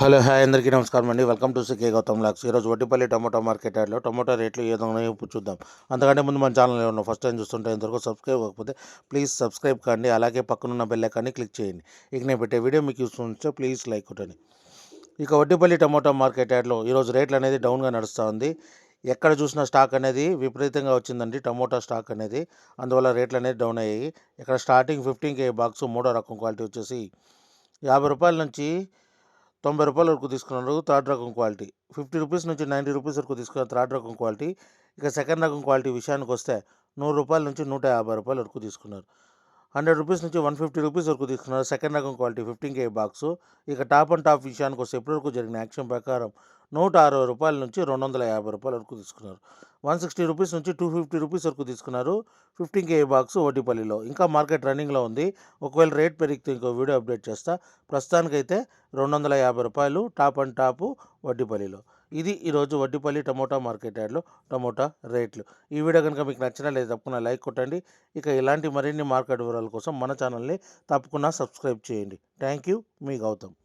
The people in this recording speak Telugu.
హలో హాయ్ అందరికీ నమస్కారం అండి. వెల్కమ్ టు సికే గౌతమ్ లాక్స్. ఈరోజు వడ్డిపల్లి టమోటా మార్కెట్ యార్డ్లో టమోటా రేట్లు ఏ విధంగా ఉన్నాయో ఇప్పుడు చూద్దాం. అంతకంటే ముందు మన ఛానల్ ఏమన్నా ఫస్ట్ టైం చూస్తుంటే ఇంతవరకు సబ్స్క్రైబ్ కాకపోతే ప్లీజ్ సబ్స్క్రైబ్ కండి, అలాగే పక్కనున్న బెల్ ఐకాన్ని క్లిక్ చేయండి. ఇక నేను పెట్టే వీడియో మీకు యూస్ ఉంటే ప్లీజ్ లైక్ కొట్టండి. ఇక వడ్డిపల్లి టమోటా మార్కెట్ యార్డ్లో ఈరోజు రేట్లు అనేది డౌన్గా నడుస్తూ ఉంది. ఎక్కడ చూసిన స్టాక్ అనేది విపరీతంగా వచ్చిందండి, టమోటా స్టాక్ అనేది. అందువల్ల రేట్లు అనేది డౌన్ అయ్యాయి. ఇక్కడ స్టార్టింగ్ 15K బాక్స్ మూడో రకం క్వాలిటీ వచ్చేసి రూ. 50 నుంచి రూ. 90 వరకు తీసుకున్నారు థర్డ్ రకం క్వాలిటీ. రూ. 50 నుంచి రూ. 90 వరకు తీసుకున్నారు థర్డ్ రకం క్వాలిటీ. ఇక సెకండ్ రకం క్వాలిటీ విషయానికి వస్తే రూ. 100 నుంచి రూ. 150 వరకు తీసుకున్నారు. రూ. 100 నుంచి రూ. 150 వరకు తీసుకున్నారు సెకండ్ రకం క్వాలిటీ 15K బాక్సు. ఇక టాప్ అండ్ టాప్ విషయానికి వస్తే ఇప్పటివరకు జరిగిన యాక్షన్ ప్రకారం రూ. 160 నుంచి రూ. 250 వరకు తీసుకున్నారు. రూ. 160 నుంచి రూ. 250 వరకు తీసుకున్నారు 15K బాక్స్ వడ్డిపల్లిలో. ఇంకా మార్కెట్ రన్నింగ్లో ఉంది. ఒకవేళ రేట్ పెరిగితే ఇంకో వీడియో అప్డేట్ చేస్తా. ప్రస్తుతానికైతే రూ. 250 టాప్ అండ్ టాపు వడ్డిపల్లిలో. ఇది ఈరోజు వడ్డిపల్లి టమోటా మార్కెట్ యార్డ్లో టమోటా రేట్లు. ఈ వీడియో కనుక మీకు నచ్చినట్లయితే తప్పకుండా లైక్ కొట్టండి. ఇక ఇలాంటి మరిన్ని మార్కెట్ వివరాల కోసం మన ఛానల్ని తప్పకుండా సబ్స్క్రైబ్ చేయండి. థ్యాంక్ యూ, మీ గౌతమ్.